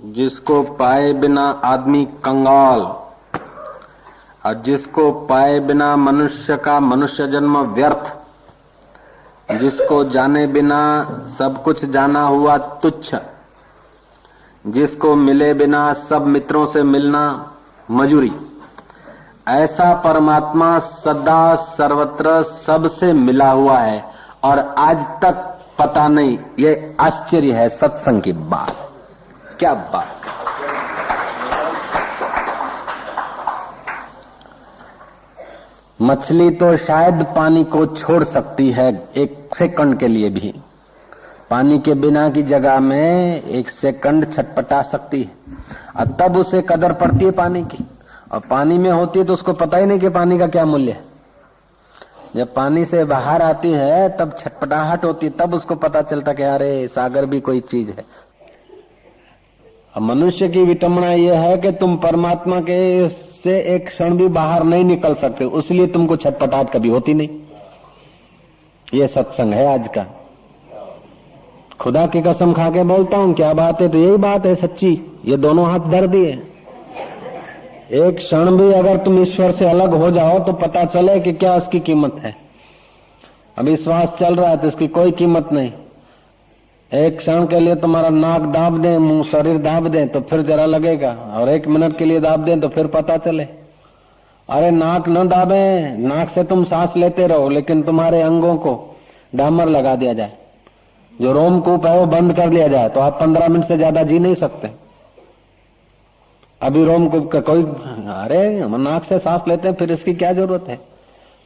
जिसको पाए बिना आदमी कंगाल और जिसको पाए बिना मनुष्य का मनुष्य जन्म व्यर्थ, जिसको जाने बिना सब कुछ जाना हुआ तुच्छ, जिसको मिले बिना सब मित्रों से मिलना मजूरी, ऐसा परमात्मा सदा सर्वत्र सबसे मिला हुआ है और आज तक पता नहीं। ये आश्चर्य है सत्संग की बात। क्या बात! मछली तो शायद पानी को छोड़ सकती है एक सेकंड के लिए भी, पानी के बिना की जगह में एक सेकंड छटपटा सकती है और तब उसे कदर पड़ती है पानी की। और पानी में होती है तो उसको पता ही नहीं कि पानी का क्या मूल्य है। जब पानी से बाहर आती है तब छटपटाहट होती है, तब उसको पता चलता कि अरे सागर भी कोई चीज है। अब मनुष्य की विटंबना यह है कि तुम परमात्मा के से एक क्षण भी बाहर नहीं निकल सकते, इसलिए तुमको छटपटाहट कभी होती नहीं। ये सत्संग है आज का। खुदा की कसम खा के बोलता हूं, क्या बात है तो यही बात है सच्ची। ये दोनों हाथ धर दिए। एक क्षण भी अगर तुम ईश्वर से अलग हो जाओ तो पता चले कि क्या इसकी कीमत है। अभी श्वास चल रहा है तो इसकी कोई कीमत नहीं। एक क्षण के लिए तुम्हारा नाक दाब दें, मुंह शरीर दाब दें तो फिर जरा लगेगा, और एक मिनट के लिए दाब दें तो फिर पता चले। अरे नाक न दाबे, नाक से तुम सांस लेते रहो, लेकिन तुम्हारे अंगों को डामर लगा दिया जाए, जो रोमकूप है वो बंद कर लिया जाए, तो आप 15 मिनट से ज्यादा जी नहीं सकते। अभी रोमकूप का कोई, अरे हम नाक से सांस लेते हैं, फिर इसकी क्या जरूरत है।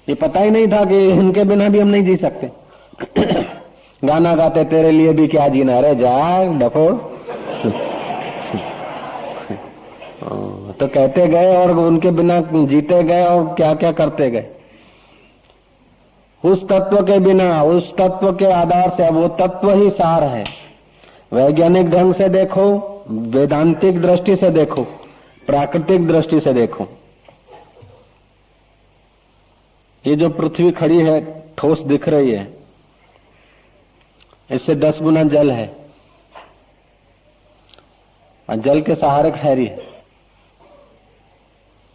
ये पता ही नहीं था कि इनके बिना भी हम नहीं जी सकते। गाना गाते तेरे लिए भी क्या जीना, अरे जा डफो। तो कहते गए और उनके बिना जीते गए और क्या क्या करते गए। उस तत्व के बिना, उस तत्व के आधार से, अब वो तत्व ही सार है। वैज्ञानिक ढंग से देखो, वेदांतिक दृष्टि से देखो, प्राकृतिक दृष्टि से देखो, ये जो पृथ्वी खड़ी है ठोस दिख रही है, इससे 10 गुना जल है और जल के सहारे ठहरी है।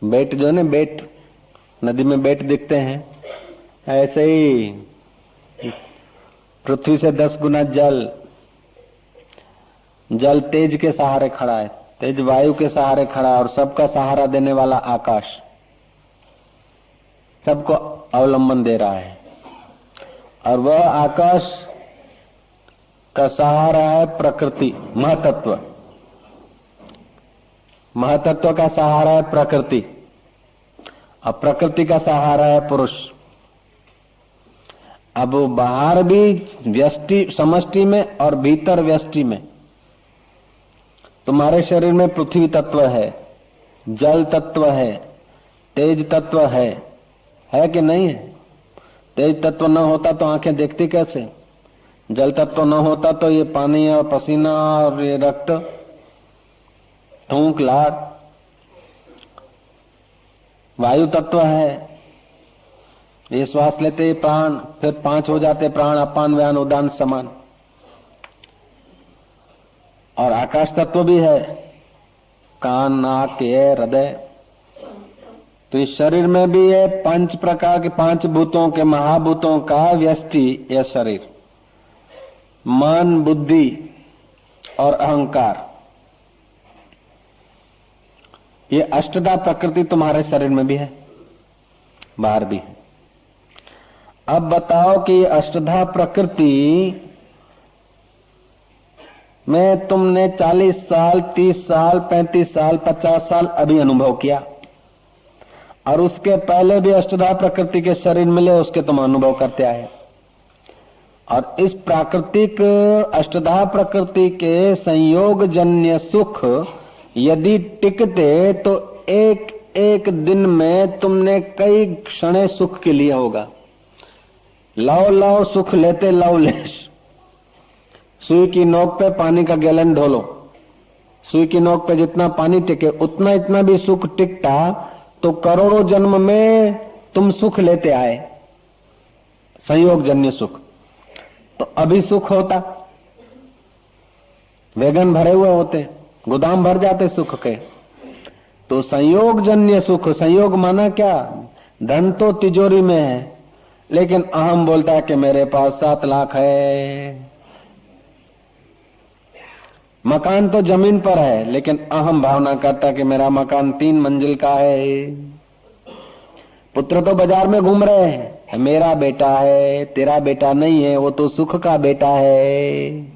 बेट जो है ना, बेट, नदी में बेट दिखते हैं, ऐसे ही पृथ्वी से 10 गुना जल। जल तेज के सहारे खड़ा है, तेज वायु के सहारे खड़ा है, और सबका सहारा देने वाला आकाश सबको अवलंबन दे रहा है। और वह आकाश का सहारा है प्रकृति, महतत्व। महतत्व का सहारा है प्रकृति, और प्रकृति का सहारा है पुरुष। अब बाहर भी व्यष्टि समष्टि में और भीतर व्यष्टि में तुम्हारे शरीर में पृथ्वी तत्व है, जल तत्व है, तेज तत्व है कि नहीं है? तेज तत्व न होता तो आंखें देखती कैसे? जल तत्व न होता तो ये पानी और पसीना और ये रक्त, थूक, लाट। वायु तत्व है, ये श्वास लेते ही प्राण, फिर 5 हो जाते प्राण, अपान व्यान उदान समान। और आकाश तत्व भी है, कान, नाक, ये हृदय। तो इस शरीर में भी ये 5 प्रकार के 5 भूतों के, महाभूतों का व्यष्टि यह शरीर, मन, बुद्धि और अहंकार। ये अष्टधा प्रकृति तुम्हारे शरीर में भी है, बाहर भी है। अब बताओ कि अष्टधा प्रकृति में तुमने 40 साल, 30 साल, 35 साल, 50 साल अभी अनुभव किया, और उसके पहले भी अष्टधा प्रकृति के शरीर मिले, उसके तुम अनुभव करते आए। और इस प्राकृतिक अष्टधा प्रकृति के संयोग जन्य सुख यदि टिकते तो एक एक दिन में तुमने कई क्षण सुख के लिए होगा। लव लव सुख लेते लवलेश। सुई की नोक पे पानी का गैलन ढोलो, सुई की नोक पे जितना पानी टिके उतना इतना भी सुख टिकता तो करोड़ों जन्म में तुम सुख लेते आए, संयोग जन्य सुख। तो अभी सुख होता, वैगन भरे हुए होते, गोदाम भर जाते सुख के। तो संयोग जन्य सुख, संयोग माना क्या, धन तो तिजोरी में है, लेकिन अहम बोलता है कि मेरे पास 7 लाख है। मकान तो जमीन पर है, लेकिन अहम भावना करता है कि मेरा मकान 3 मंजिल का है। पुत्र तो बाजार में घूम रहे हैं, मेरा बेटा है, तेरा बेटा नहीं है, वो तो सुख का बेटा है।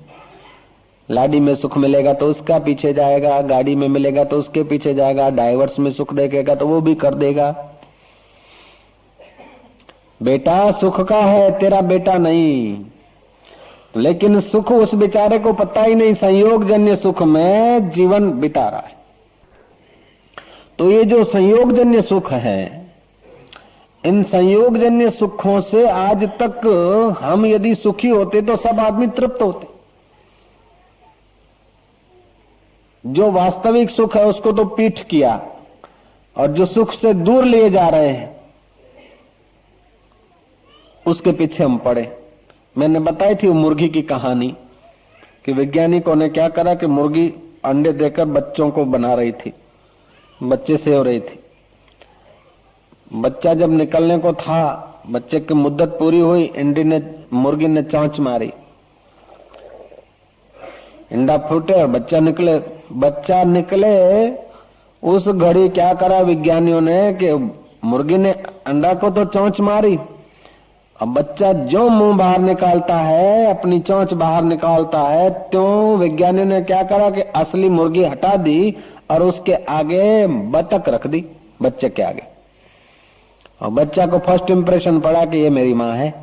लाडी में सुख मिलेगा तो उसका पीछे जाएगा, गाड़ी में मिलेगा तो उसके पीछे जाएगा, डाइवर्स में सुख देखेगा तो वो भी कर देगा। बेटा सुख का है, तेरा बेटा नहीं। लेकिन सुख उस बेचारे को पता ही नहीं, संयोग जन्य सुख में जीवन बिता रहा है। तो ये जो संयोग जन्य सुख है, इन संयोग जन्य सुखों से आज तक हम यदि सुखी होते तो सब आदमी तृप्त होते। जो वास्तविक सुख है उसको तो पीठ किया, और जो सुख से दूर लिए जा रहे हैं उसके पीछे हम पड़े। मैंने बताई थी वो मुर्गी की कहानी कि वैज्ञानिकों ने क्या करा कि मुर्गी अंडे देकर बच्चों को बना रही थी, बच्चे से हो रही थी। बच्चा जब निकलने को था, बच्चे की मुद्दत पूरी हुई, मुर्गी ने चोंच मारी, अंडा फूटे और बच्चा निकले। उस घड़ी क्या करा विज्ञानियों ने कि मुर्गी ने अंडा को तो चोंच मारी, अब बच्चा जो मुंह बाहर निकालता है, अपनी चोंच बाहर निकालता है, तो विज्ञानियों ने क्या करा कि असली मुर्गी हटा दी और उसके आगे बतख रख दी, बच्चे के आगे। और बच्चा को फर्स्ट इंप्रेशन पड़ा कि ये मेरी माँ है।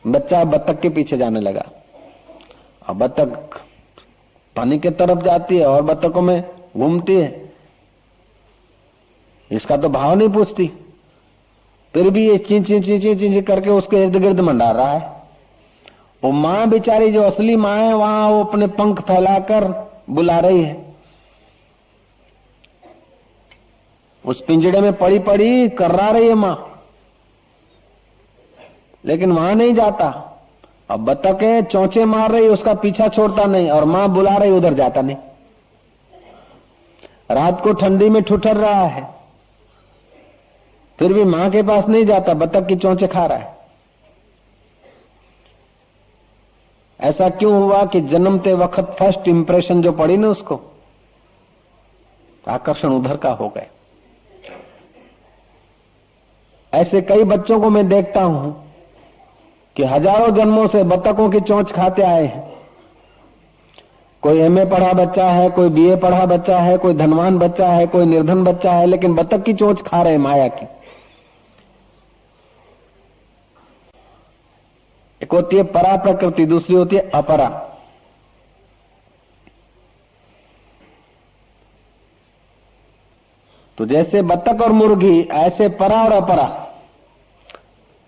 बच्चा बतख के पीछे जाने लगा, और बतख पानी के तरफ जाती है और बतखों में घूमती है, इसका तो भाव नहीं पूछती, फिर भी ये चीं चीं चीं चीं चीं करके उसके इर्द गिर्द मंडा रहा है। वो माँ बेचारी जो असली माँ है, वहां वो अपने पंख फैलाकर बुला रही है। उस पिंजड़े में पड़ी पड़ी कर्रा रही है माँ, लेकिन वहां नहीं जाता। अब बतखें चोंचे मार रही, उसका पीछा छोड़ता नहीं, और माँ बुला रही, उधर जाता नहीं। रात को ठंडी में ठुठर रहा है, फिर भी मां के पास नहीं जाता, बतख की चोंचे खा रहा है। ऐसा क्यों हुआ कि जन्मते वक्त फर्स्ट इंप्रेशन जो पड़ी ना, उसको आकर्षण उधर का हो गए। ऐसे कई बच्चों को मैं देखता हूं कि हजारों जन्मों से बतखों की चोंच खाते आए हैं। कोई एमए पढ़ा बच्चा है, कोई बीए पढ़ा बच्चा है, कोई धनवान बच्चा है, कोई निर्धन बच्चा है, लेकिन बतख की चोंच खा रहे माया की। एक होती है परा प्रकृति, दूसरी होती है अपरा। तो जैसे बतख और मुर्गी, ऐसे परा और अपरा,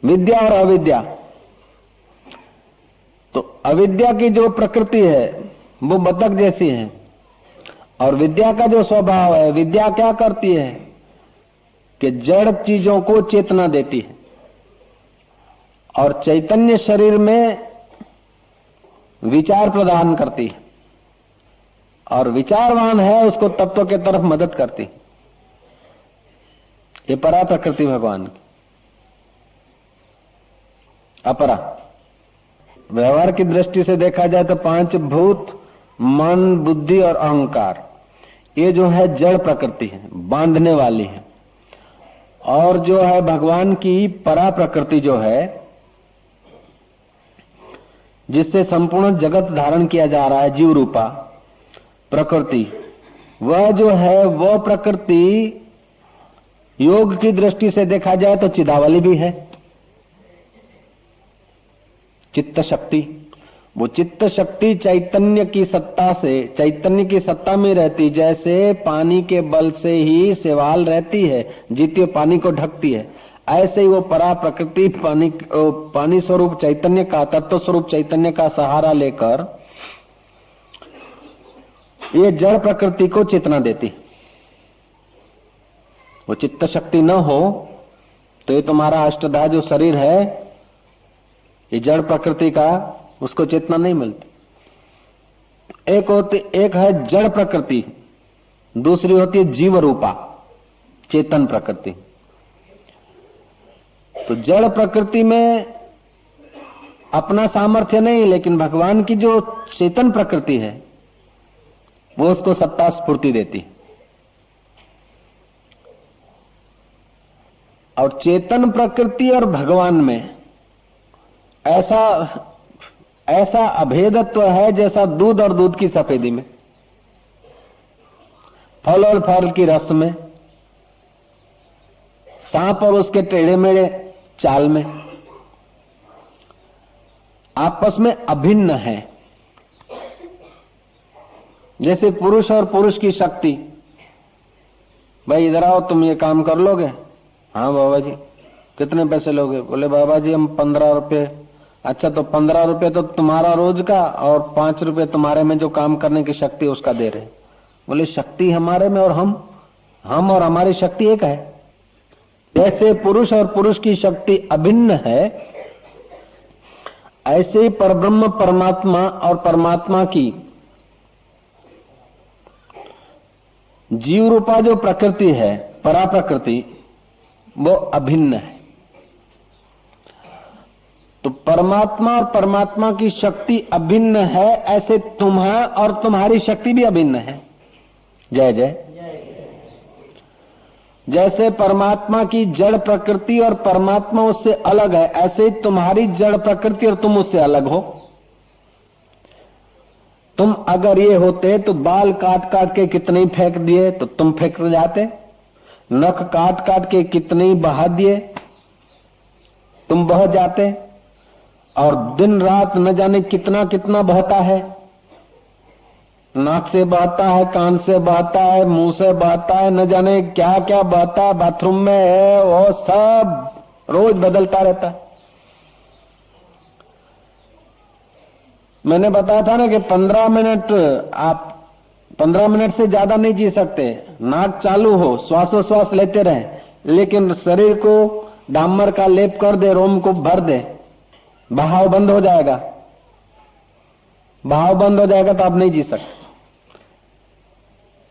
विद्या और अविद्या। तो अविद्या की जो प्रकृति है वो बतख जैसी है, और विद्या का जो स्वभाव है, विद्या क्या करती है कि जड़ चीजों को चेतना देती है, और चैतन्य शरीर में विचार प्रदान करती है, और विचारवान है उसको तत्व के तरफ मदद करती। ये परा प्रकृति भगवान की। अपरा व्यवहार की दृष्टि से देखा जाए तो 5 भूत, मन, बुद्धि और अहंकार, ये जो है जड़ प्रकृति है, बांधने वाली है। और जो है भगवान की परा प्रकृति जो है, जिससे संपूर्ण जगत धारण किया जा रहा है, जीव रूपा प्रकृति, वह जो है वो प्रकृति योग की दृष्टि से देखा जाए तो चिदावली भी है, चित्त शक्ति। वो चित्त शक्ति चैतन्य की सत्ता से, चैतन्य की सत्ता में रहती, जैसे पानी के बल से ही सेवाल रहती है, जीती पानी को ढकती है, ऐसे ही वो परा प्रकृति पानी स्वरूप चैतन्य का, तत्व स्वरूप चैतन्य का सहारा लेकर ये जड़ प्रकृति को चेतना देती। वो चित्त शक्ति न हो तो ये तुम्हारा अष्टधा जो शरीर है, ये जड़ प्रकृति का, उसको चेतना नहीं मिलती। एक है जड़ प्रकृति, दूसरी होती है जीव रूपा चेतन प्रकृति। तो जड़ प्रकृति में अपना सामर्थ्य नहीं, लेकिन भगवान की जो चेतन प्रकृति है वो उसको सत्ता स्फूर्ति देती है। और चेतन प्रकृति और भगवान में ऐसा अभेदत्व है जैसा दूध और दूध की सफेदी में, फल और फल की रस में, सांप और उसके टेढ़े मेढ़े चाल में, आपस में अभिन्न है। जैसे पुरुष और पुरुष की शक्ति, भाई इधर आओ तुम ये काम कर लोगे? हाँ बाबा जी। कितने पैसे लोगे? बोले बाबा जी हम 15 रुपए। अच्छा तो 15 रुपए तो तुम्हारा रोज का और 5 रुपए तुम्हारे में जो काम करने की शक्ति उसका दे रहे। बोले शक्ति हमारे में और हम और हमारी शक्ति एक है। जैसे पुरुष और पुरुष की शक्ति अभिन्न है, ऐसे ही परब्रह्म परमात्मा और परमात्मा की जीव रूपा जो प्रकृति है, परा प्रकृति, वो अभिन्न है। तो परमात्मा और परमात्मा की शक्ति अभिन्न है, ऐसे तुम्हारा और तुम्हारी शक्ति भी अभिन्न है। जय जय। जैसे परमात्मा की जड़ प्रकृति और परमात्मा उससे अलग है, ऐसे ही तुम्हारी जड़ प्रकृति और तुम उससे अलग हो। तुम अगर ये होते तो बाल काट काट के कितने ही फेंक दिए तो तुम फेंक जाते, नख काट काट के कितने ही बहा दिए तुम बह जाते, और दिन रात न जाने कितना कितना बहता है, नाक से बहता है, कान से बहता है, मुंह से बहता है, न जाने क्या क्या बहता है, बाथरूम में है, वो सब रोज बदलता रहता है। मैंने बताया था ना कि 15 मिनट आप 15 मिनट से ज्यादा नहीं जी सकते। नाक चालू हो, श्वासोश्वास लेते रहे, लेकिन शरीर को डामर का लेप कर दे, रोम को भर दे, बहाव बंद हो जाएगा। बहाव बंद हो जाएगा तो आप नहीं जी सकते।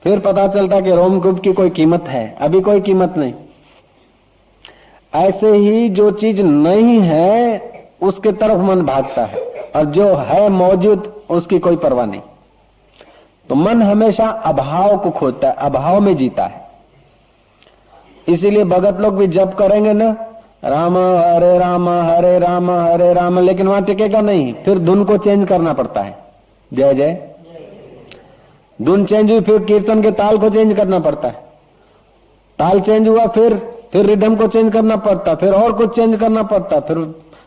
फिर पता चलता कि रोमकूप की कोई कीमत है, अभी कोई कीमत नहीं। ऐसे ही जो चीज नहीं है उसके तरफ मन भागता है, और जो है मौजूद उसकी कोई परवाह नहीं। तो मन हमेशा अभाव को खोजता है, अभाव में जीता है। इसीलिए भगत लोग भी जप करेंगे ना, राम हरे राम हरे राम हरे राम, लेकिन वहां टिकेगा नहीं, फिर धुन को चेंज करना पड़ता है। जय जय। धुन चेंज हुई, फिर कीर्तन के ताल को चेंज करना पड़ता है, ताल चेंज हुआ, फिर रिदम को चेंज करना पड़ता, फिर और कुछ चेंज करना पड़ता, फिर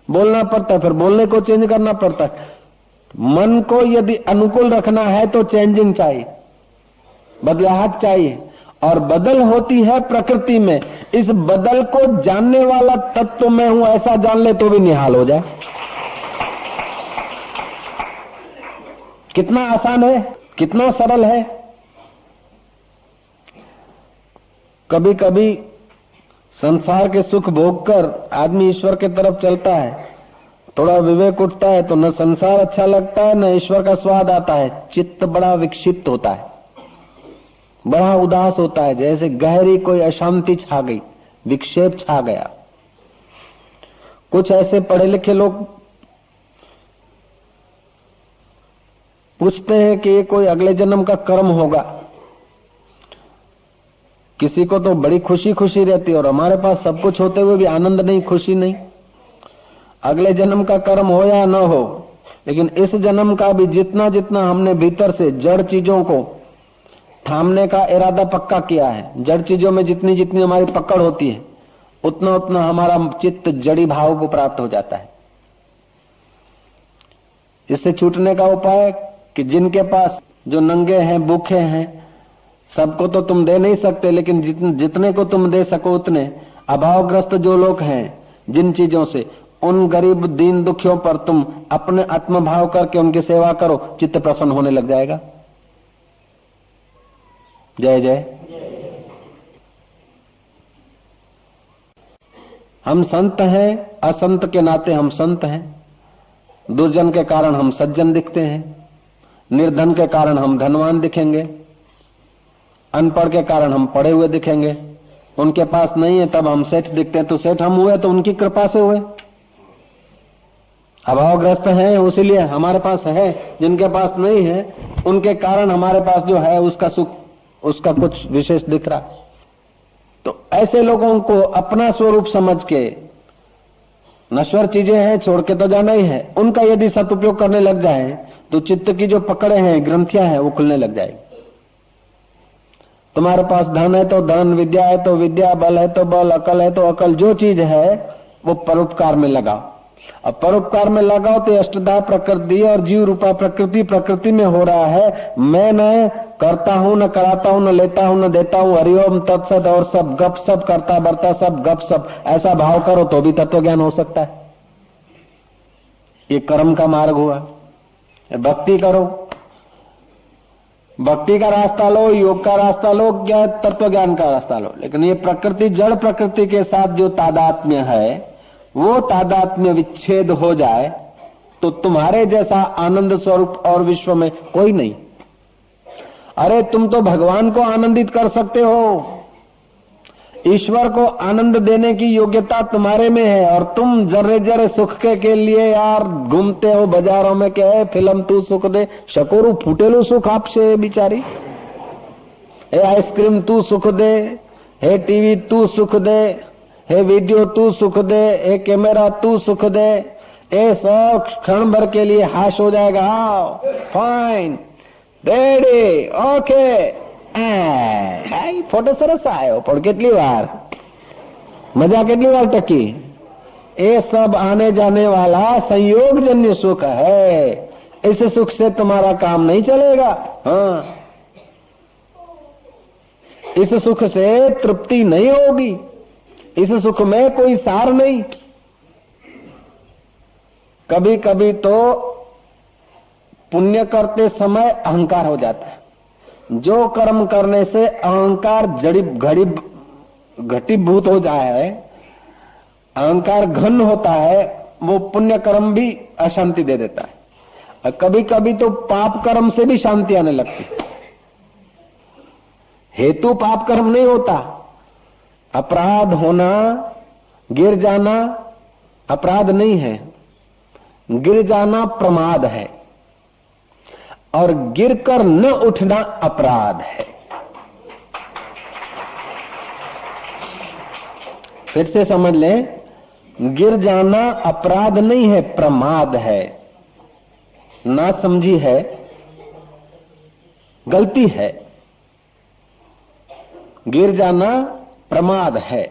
बोलना पड़ता, फिर बोलने को चेंज करना पड़ता। मन को यदि अनुकूल रखना है तो चेंजिंग चाहिए, बदलाहट चाहिए, और बदल होती है प्रकृति में। इस बदल को जानने वाला तत्व मैं हूं ऐसा जान ले तो भी निहाल हो जाए। कितना आसान है, कितना सरल है। कभी कभी संसार के सुख भोगकर आदमी ईश्वर के तरफ चलता है, थोड़ा विवेक उठता है तो न संसार अच्छा लगता है न ईश्वर का स्वाद आता है। चित्त बड़ा विक्षिप्त होता है, बड़ा उदास होता है, जैसे गहरी कोई अशांति छा गई, विक्षेप छा गया। कुछ ऐसे पढ़े लिखे लोग पूछते हैं कि ये कोई अगले जन्म का कर्म होगा। किसी को तो बड़ी खुशी खुशी रहती है, और हमारे पास सब कुछ होते हुए भी आनंद नहीं, खुशी नहीं। अगले जन्म का कर्म हो या न हो, लेकिन इस जन्म का भी जितना जितना हमने भीतर से जड़ चीजों को थामने का इरादा पक्का किया है, जड़ चीजों में जितनी जितनी हमारी पकड़ होती है, उतना उतना हमारा चित्त जड़ी भाव को प्राप्त हो जाता है। इससे छूटने का उपाय कि जिनके पास जो नंगे हैं, भूखे हैं, सबको तो तुम दे नहीं सकते, लेकिन जितने को तुम दे सको उतने, अभावग्रस्त जो लोग हैं जिन चीजों से, उन गरीब दीन दुखियों पर तुम अपने आत्मभाव करके उनकी सेवा करो, चित्त प्रसन्न होने लग जाएगा। जय जय। हम संत हैं, असंत के नाते हम संत हैं, दुर्जन के कारण हम सज्जन दिखते हैं, निर्धन के कारण हम धनवान दिखेंगे, अनपढ़ के कारण हम पढ़े हुए दिखेंगे, उनके पास नहीं है तब हम सेठ दिखते हैं। तो सेठ हम हुए तो उनकी कृपा से हुए, अभावग्रस्त हैं उसीलिए हमारे पास है, जिनके पास नहीं है उनके कारण हमारे पास जो है उसका सुख, उसका कुछ विशेष दिख रहा। तो ऐसे लोगों को अपना स्वरूप समझ के, नश्वर चीजें हैं छोड़ के तो जाना ही है, उनका यदि सदुपयोग करने लग जाए तो चित्त की जो पकड़े हैं, ग्रंथियां हैं, वो खुलने लग जाएगी। तुम्हारे पास धन है तो धन, विद्या है तो विद्या, बल है तो बल, अकल है तो अकल, जो चीज है वो परोपकार में लगाओ। अब परोपकार में लगाओ तो अष्टधा प्रकृति और जीव रूपा प्रकृति में हो रहा है। मैं न करता हूं, न कराता हूं, न लेता हूं, न देता हूं, हरिओम तत्सत, और सब गप सब करता बरता सब गप सब, ऐसा भाव करो तो भी तत्व ज्ञान हो सकता है। ये कर्म का मार्ग हुआ। भक्ति करो, भक्ति का रास्ता लो, योग का रास्ता लो, क्या तत्व ज्ञान का रास्ता लो, लेकिन ये प्रकृति, जड़ प्रकृति के साथ जो तादात्म्य है, वो तादात्म्य विच्छेद हो जाए तो तुम्हारे जैसा आनंद स्वरूप और विश्व में कोई नहीं। अरे तुम तो भगवान को आनंदित कर सकते हो, ईश्वर को आनंद देने की योग्यता तुम्हारे में है, और तुम जर्रे जर्रे सुख के लिए यार घूमते हो बाजारों में, क्या है फिल्म तू सुख दे, शकोरू फूटेलू सुख आपसे बिचारी, हे आइसक्रीम तू सुख दे, हे टीवी तू सुख दे, हे वीडियो तू सुख दे, हे कैमरा तू सुख दे, ये सब क्षण भर के लिए हाश हो जाएगा। फाइन, रेडी, ओके, फोटो सरस आयो, पर કેટલી વાર मजा, કેટલી વાર टकी, ये सब आने जाने वाला संयोगजन्य सुख है। इस सुख से तुम्हारा काम नहीं चलेगा। हाँ, इस सुख से तृप्ति नहीं होगी, इस सुख में कोई सार नहीं। कभी कभी तो पुण्य करते समय अहंकार हो जाता है। जो कर्म करने से अहंकार घटीभूत हो जाए, अहंकार घन होता है, वो पुण्य कर्म भी अशांति दे देता है। और कभी कभी तो पाप कर्म से भी शांति आने लगती है। हेतु पाप कर्म नहीं होता, अपराध होना, गिर जाना अपराध नहीं है, गिर जाना प्रमाद है, और गिरकर न उठना अपराध है। फिर से समझ लें, गिर जाना अपराध नहीं है, प्रमाद है, ना समझी है, गलती है। गिर जाना प्रमाद है,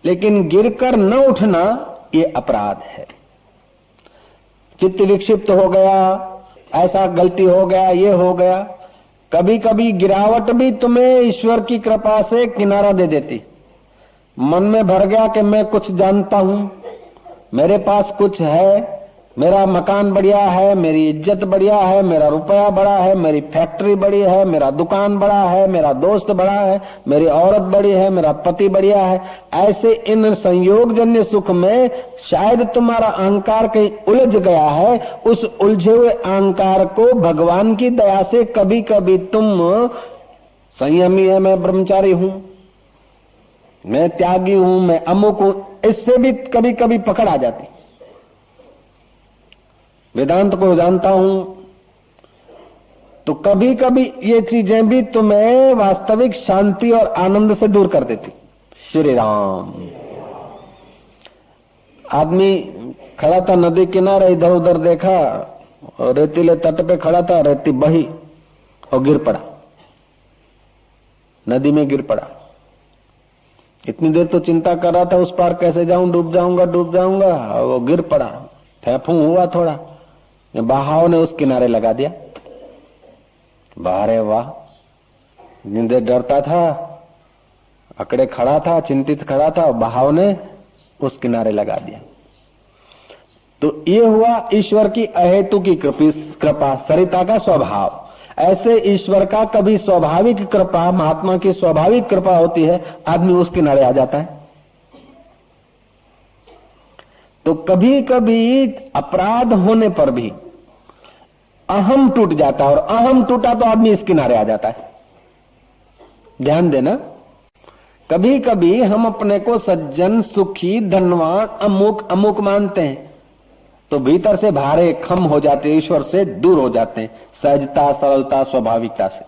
लेकिन गिरकर न उठना ये अपराध है। चित्त विक्षिप्त हो गया, ऐसा गलती हो गया, ये हो गया। कभी कभी गिरावट भी तुम्हें ईश्वर की कृपा से किनारा दे देती। मन में भर गया कि मैं कुछ जानता हूं, मेरे पास कुछ है, मेरा मकान बढ़िया है, मेरी इज्जत बढ़िया है, मेरा रुपया बड़ा है, मेरी फैक्ट्री बड़ी है, मेरा दुकान बड़ा है, मेरा दोस्त बड़ा है, मेरी औरत बड़ी है, मेरा पति बढ़िया है। ऐसे इन संयोगजन्य सुख में शायद तुम्हारा अहंकार कहीं उलझ गया है। उस उलझे हुए अहंकार को भगवान की दया से कभी कभी तुम संयमी है, मैं ब्रह्मचारी हूं, मैं त्यागी हूं, मैं अमुक हूं, इससे भी कभी कभी पकड़ आ जाती। वेदांत को जानता हूं तो कभी कभी ये चीजें भी तुम्हें वास्तविक शांति और आनंद से दूर कर देती। श्री राम। आदमी खड़ा था नदी किनारे, इधर उधर देखा और रेतीले तट पे खड़ा था, रेती बही और गिर पड़ा, नदी में गिर पड़ा। इतनी देर तो चिंता कर रहा था उस पार कैसे जाऊं, डूब जाऊंगा डूब जाऊंगा, और वो गिर पड़ा, फेंफू हुआ थोड़ा, बहाव ने उस किनारे लगा दिया। बाहरे वाह, जिंदे डरता था, अकड़े खड़ा था, चिंतित खड़ा था, बहाव ने उस किनारे लगा दिया। तो ये हुआ ईश्वर की अहेतु की कृपा, सरिता का स्वभाव। ऐसे ईश्वर का कभी स्वाभाविक कृपा, महात्मा की स्वाभाविक कृपा होती है, आदमी उस किनारे आ जाता है। तो कभी कभी अपराध होने पर भी अहम टूट जाता है, और अहम टूटा तो आदमी इस किनारे आ जाता है। ध्यान देना, कभी कभी हम अपने को सज्जन, सुखी, धनवान, अमुक अमुक मानते हैं तो भीतर से भारे खम हो जाते, ईश्वर से दूर हो जाते हैं, सहजता, सरलता, स्वाभाविकता से।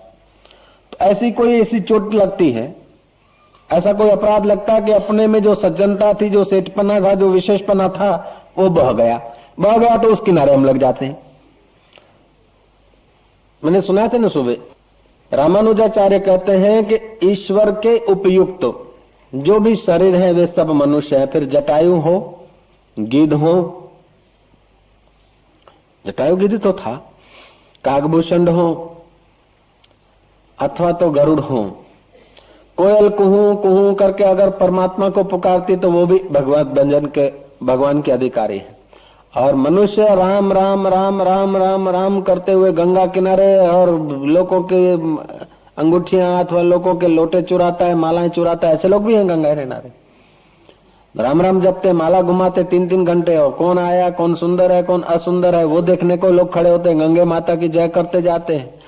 तो ऐसी चोट लगती है, ऐसा कोई अपराध लगता है कि अपने में जो सज्जनता थी, जो सेठपना था, जो विशेषपना था, वो बह गया तो उस किनारे हम लग जाते हैं। मैंने सुना था ना सुबह, रामानुजाचार्य कहते हैं कि ईश्वर के उपयुक्त जो भी शरीर है वे सब मनुष्य है। फिर जटायु हो, गिद्ध हो, जटायु गिद्ध तो था, कागभूषण हो अथवा तो गरुड़ हो, कोयल कुहू कुहू करके अगर परमात्मा को पुकारती तो वो भी भगवान के अधिकारी है। और मनुष्य राम राम राम राम राम राम करते हुए गंगा किनारे और लोगों के अंगूठियां अथवा लोगों के लोटे चुराता है, मालाएं चुराता है, ऐसे लोग भी हैं गंगा किनारे। राम राम जपते, माला घुमाते 3-3 घंटे, और कौन आया, कौन सुंदर है, कौन असुंदर है, वो देखने को लोग खड़े होते हैं। गंगे माता की जय करते जाते हैं,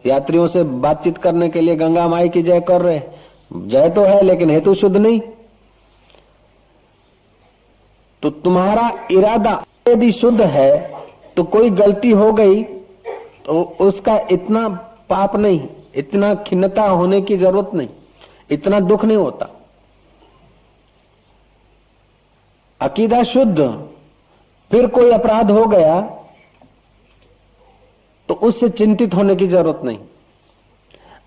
यात्रियों से बातचीत करने के लिए गंगा माई की जय कर रहे। जय तो है लेकिन हेतु शुद्ध नहीं। तो तुम्हारा इरादा यदि शुद्ध है तो कोई गलती हो गई तो उसका इतना पाप नहीं, इतना खिन्नता होने की जरूरत नहीं, इतना दुख नहीं होता। अकीदा शुद्ध, फिर कोई अपराध हो गया तो उससे चिंतित होने की जरूरत नहीं।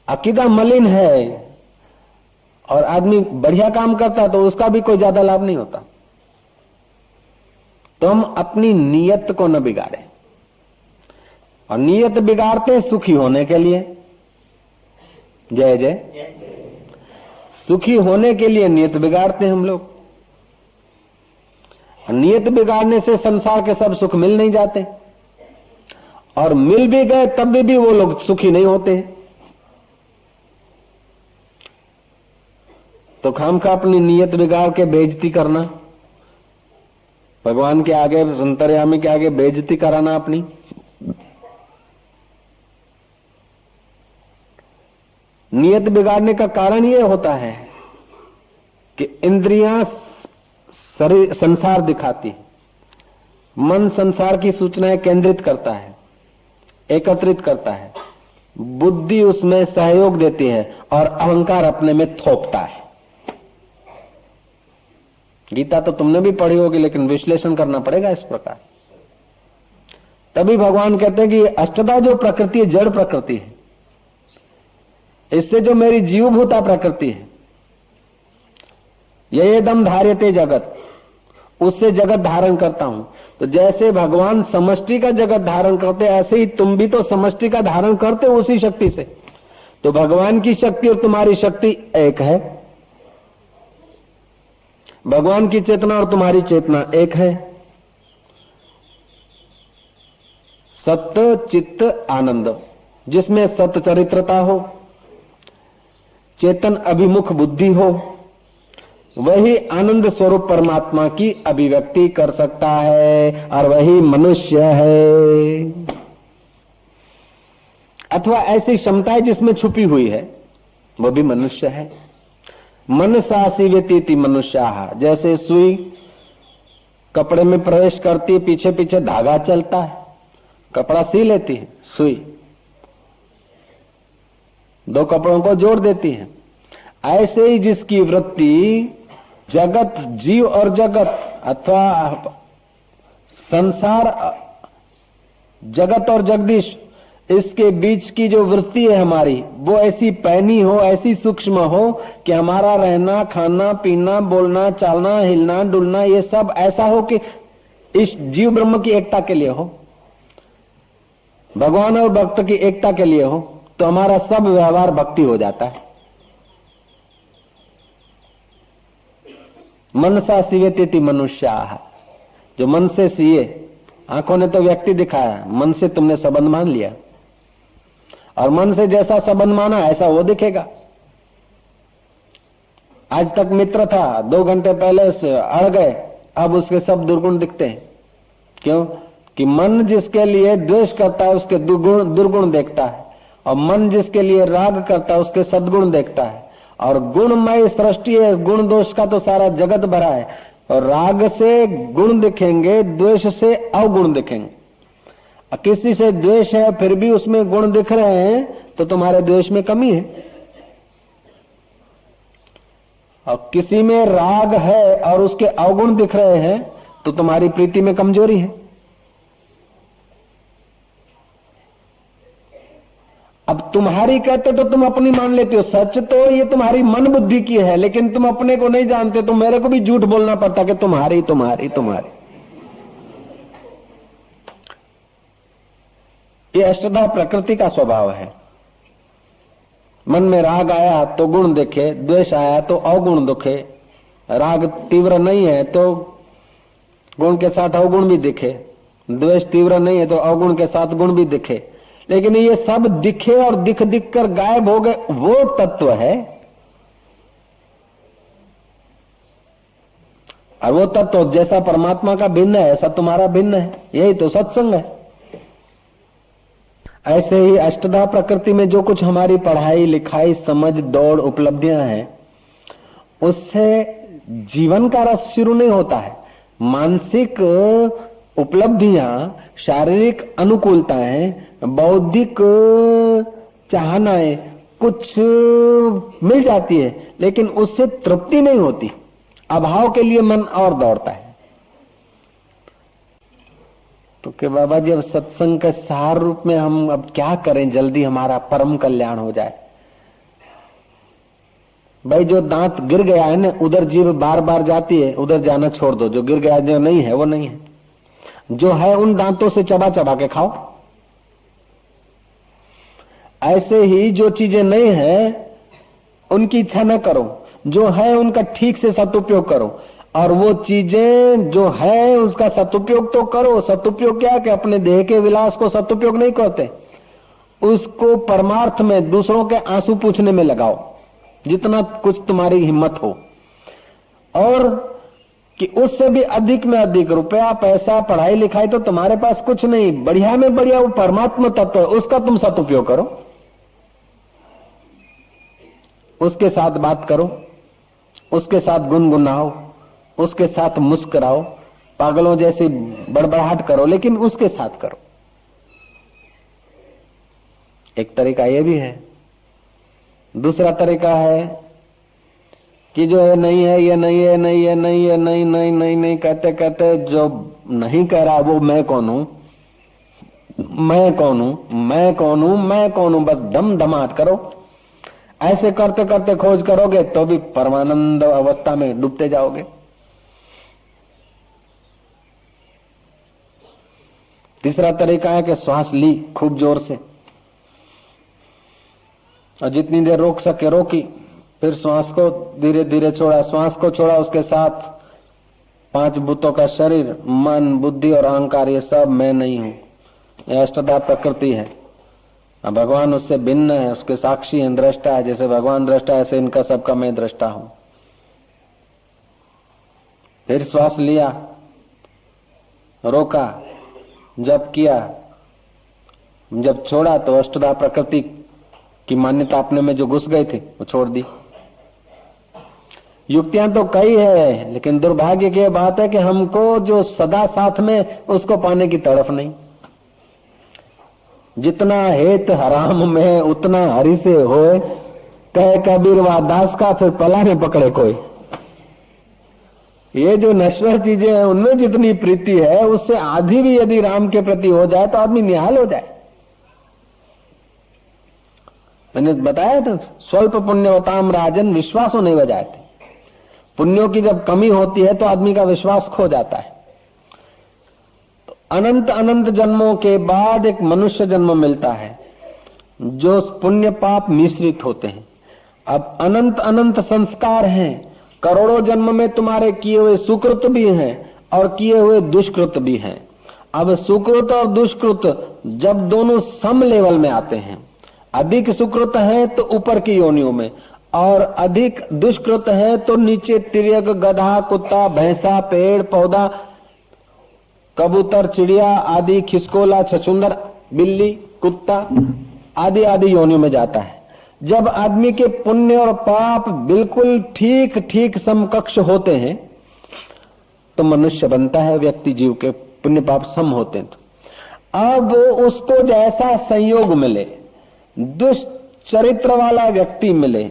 अकीदा मलिन है और आदमी बढ़िया काम करता तो उसका भी कोई ज्यादा लाभ नहीं होता। तो हम अपनी नीयत को न बिगाड़ें, और नीयत बिगाड़ते सुखी होने के लिए। जय जय। सुखी होने के लिए नीयत बिगाड़ते हैं हम लोग। नीयत बिगाड़ने से संसार के सब सुख मिल नहीं जाते, और मिल भी गए तब भी वो लोग सुखी नहीं होते। तो खामखा अपनी नीयत बिगाड़ के बेइज्जती करना, भगवान के आगे, अंतर्यामी के आगे बेइज्जती कराना अपनी। नियत बिगाड़ने का कारण ये होता है कि इंद्रियां शरीर संसार दिखाती है, मन संसार की सूचनाएं केंद्रित करता है, एकत्रित करता है, बुद्धि उसमें सहयोग देती है और अहंकार अपने में थोपता है। गीता तो तुमने भी पढ़ी होगी, लेकिन विश्लेषण करना पड़ेगा इस प्रकार। तभी भगवान कहते हैं कि अष्टधा जो प्रकृति है जड़ प्रकृति है, इससे जो मेरी जीवभूता प्रकृति है, ये दम धार्यते जगत, उससे जगत धारण करता हूं। तो जैसे भगवान समष्टि का जगत धारण करते, ऐसे ही तुम भी तो समष्टि का धारण करते हो उसी शक्ति से। तो भगवान की शक्ति और तुम्हारी शक्ति एक है, भगवान की चेतना और तुम्हारी चेतना एक है। सत्य चित्त आनंद, जिसमें सत्य चरित्रता हो, चेतन अभिमुख बुद्धि हो, वही आनंद स्वरूप परमात्मा की अभिव्यक्ति कर सकता है, और वही मनुष्य है। अथवा ऐसी क्षमताएं जिसमें छुपी हुई है, वो भी मनुष्य है। मनसा सीवेती मनुष्याः, जैसे सुई कपड़े में प्रवेश करती है, पीछे पीछे धागा चलता है, कपड़ा सी लेती है सुई, दो कपड़ों को जोड़ देती है। ऐसे ही जिसकी वृत्ति जगत, जीव और जगत अथवा संसार, जगत और जगदीश, इसके बीच की जो वृत्ति है हमारी, वो ऐसी पैनी हो, ऐसी सूक्ष्म हो कि हमारा रहना, खाना, पीना, बोलना, चालना, हिलना, डुलना, ये सब ऐसा हो कि इस जीव ब्रह्म की एकता के लिए हो, भगवान और भक्त की एकता के लिए हो। तो हमारा सब व्यवहार भक्ति हो जाता है। मनसा सीवेति मनुष्याः, जो मन से सीए, आंखों ने तो व्यक्ति दिखाया, मन से तुमने संबंध मान लिया, और मन से जैसा संबंध माना ऐसा वो दिखेगा। आज तक मित्र था, 2 घंटे पहले से अड़ गए, अब उसके सब दुर्गुण दिखते हैं। क्यों? कि मन जिसके लिए द्वेष करता है उसके दुर्गुण देखता है, और मन जिसके लिए राग करता है उसके सद्गुण देखता है। और गुणमय सृष्टि है, गुण दोष का तो सारा जगत भरा है। और राग से गुण दिखेंगे, द्वेष से अवगुण दिखेंगे। किसी से द्वेष है फिर भी उसमें गुण दिख रहे हैं तो तुम्हारे द्वेष में कमी है, और किसी में राग है और उसके अवगुण दिख रहे हैं तो तुम्हारी प्रीति में कमजोरी है। अब तुम्हारी कहते तो तुम अपनी मान लेते हो, सच तो ये तुम्हारी मन बुद्धि की है, लेकिन तुम अपने को नहीं जानते, तो मेरे को भी झूठ बोलना पड़ता कि तुम्हारी तुम्हारी तुम्हारी। ये अष्टधा प्रकृति का स्वभाव है। मन में राग आया तो गुण दिखे, द्वेष आया तो अवगुण दिखे। राग तीव्र नहीं है तो गुण के साथ अवगुण भी दिखे, द्वेष तीव्र नहीं है तो अवगुण के साथ गुण भी दिखे। लेकिन ये सब दिखे और दिख दिख कर गायब हो गए, वो तत्व है। और वो तत्व जैसा परमात्मा का भिन्न है ऐसा तुम्हारा भिन्न है, यही तो सत्संग है। ऐसे ही अष्टधा प्रकृति में जो कुछ हमारी पढ़ाई लिखाई समझ दौड़ उपलब्धियां हैं, उससे जीवन का रस शुरू नहीं होता है। मानसिक उपलब्धियां, शारीरिक अनुकूलताएं, बौद्धिक चाहनाएं कुछ मिल जाती है, लेकिन उससे तृप्ति नहीं होती। अभाव के लिए मन और दौड़ता है। तो कि बाबा जी अब सत्संग के सार रूप में हम अब क्या करें, जल्दी हमारा परम कल्याण हो जाए। भाई जो दांत गिर गया है ना, उधर जीभ बार बार जाती है, उधर जाना छोड़ दो। जो गिर गया, जो नहीं है वो नहीं है। जो है उन दांतों से चबा चबा के खाओ। ऐसे ही जो चीजें नहीं है उनकी इच्छा न करो, जो है उनका ठीक से सदुपयोग करो। और वो चीजें जो है उसका सदुपयोग तो करो। सदुपयोग क्या कि अपने देह के विलास को सदुपयोग नहीं करते, उसको परमार्थ में दूसरों के आंसू पूछने में लगाओ, जितना कुछ तुम्हारी हिम्मत हो। और कि उससे भी अधिक में अधिक रुपया पैसा पढ़ाई लिखाई तो तुम्हारे पास कुछ नहीं, बढ़िया में बढ़िया वो परमात्मा तत्व है, उसका तुम सदुपयोग करो। उसके साथ बात करो, उसके साथ गुनगुनाओ, उसके साथ मुस्कुराओ, पागलों जैसी बड़बड़ाहट करो, लेकिन उसके साथ करो। एक तरीका ये भी है। दूसरा तरीका है कि जो है नहीं है, ये नहीं है, नहीं है, नहीं है, नहीं नहीं नहीं नहीं कहते कहते जो नहीं कह रहा वो मैं कौन हूं, मैं कौन हूं, मैं कौन हूं, मैं कौन हूं, बस दम दमाट करो। ऐसे करते करते खोज करोगे तो भी परमानंद अवस्था में डूबते जाओगे। तीसरा तरीका है कि श्वास ली खूब जोर से, और जितनी देर रोक सके रोकी, फिर श्वास को धीरे धीरे छोड़ा, श्वास को छोड़ा, उसके साथ 5 भूतों का शरीर, मन, बुद्धि और अहंकार, ये सब मैं नहीं हूं। यह अष्टधा प्रकृति है। अब भगवान उससे भिन्न है, उसके साक्षी हैं, दृष्टा है। जैसे भगवान दृष्टा है, ऐसे इनका सबका मैं दृष्टा हूं। फिर श्वास लिया, रोका, जप किया, जब छोड़ा तो अष्टधा प्रकृति की मान्यता अपने में जो घुस गई थी वो छोड़ दी। युक्तियां तो कई है, लेकिन दुर्भाग्य की बात है कि हमको जो सदा साथ में उसको पाने की तड़फ नहीं। जितना हेत हराम में उतना हरि से होए, कहे कबीर वा दास का फिर पला ने पकड़े कोई। ये जो नश्वर चीजें हैं उनमें जितनी प्रीति है, उससे आधी भी यदि राम के प्रति हो जाए तो आदमी निहाल हो जाए। मैंने बताया था, स्वल्प पुण्यवताम राजन विश्वासों नहीं बजाते। पुण्यों की जब कमी होती है तो आदमी का विश्वास खो जाता है। तो अनंत अनंत जन्मों के बाद एक मनुष्य जन्म मिलता है जो पुण्य पाप मिश्रित होते हैं। अब अनंत अनंत संस्कार हैं, करोड़ों जन्म में तुम्हारे किए हुए सुकृत भी हैं और किए हुए दुष्कृत भी हैं। अब सुकृत और दुष्कृत जब दोनों सम लेवल में आते हैं, अधिक सुकृत है तो ऊपर की योनियों में, और अधिक दुष्कृत है तो नीचे तिर्यक, गधा, कुत्ता, भैंसा, पेड़ पौधा, कबूतर, चिड़िया आदि, खिसकोला, छछूंदर, बिल्ली, कुत्ता आदि आदि योनियों में जाता है। जब आदमी के पुण्य और पाप बिल्कुल ठीक ठीक समकक्ष होते हैं तो मनुष्य बनता है, व्यक्ति जीव के पुण्य पाप सम होते हैं। अब उसको जैसा संयोग मिले, दुष्चरित्र वाला व्यक्ति मिले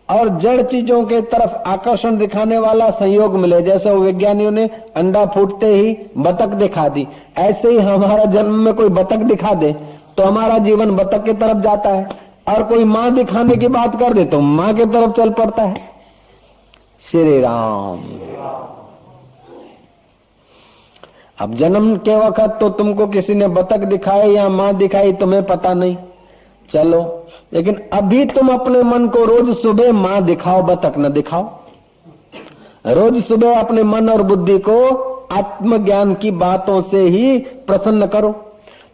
और जड़ चीजों के तरफ आकर्षण दिखाने वाला संयोग मिले, जैसे वो विज्ञानियों ने अंडा फूटते ही बतख दिखा दी, ऐसे ही हमारा जन्म में कोई बतख दिखा दे तो हमारा जीवन बतख की तरफ जाता है, और कोई मां दिखाने की बात कर दे तो मां की तरफ चल पड़ता है। श्री राम। अब जन्म के वक्त तो तुमको किसी ने बतख दिखाई या मां दिखाई तुम्हें पता नहीं, चलो, लेकिन अभी तुम अपने मन को रोज सुबह मां दिखाओ, बतख न दिखाओ। रोज सुबह अपने मन और बुद्धि को आत्मज्ञान की बातों से ही प्रसन्न करो,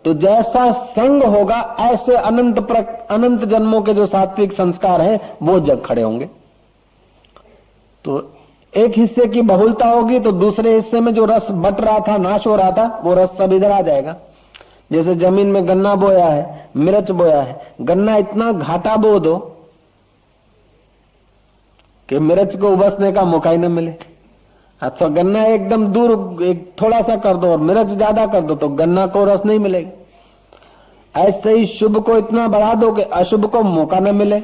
तो जैसा संग होगा ऐसे अनंत जन्मों के जो सात्विक संस्कार हैं वो जग खड़े होंगे। तो एक हिस्से की बहुलता होगी तो दूसरे हिस्से में जो रस बट रहा था, नाश हो रहा था, वो रस सब इधर आ जाएगा। जैसे जमीन में गन्ना बोया है, मिर्च बोया है, गन्ना इतना घाटा बो दो कि मिर्च को उबसने का मौका ही न मिले, अथवा गन्ना एकदम दूर एक थोड़ा सा कर दो और मिर्च ज्यादा कर दो तो गन्ना को रस नहीं मिलेगा। ऐसे ही शुभ को इतना बढ़ा दो कि अशुभ को मौका न मिले।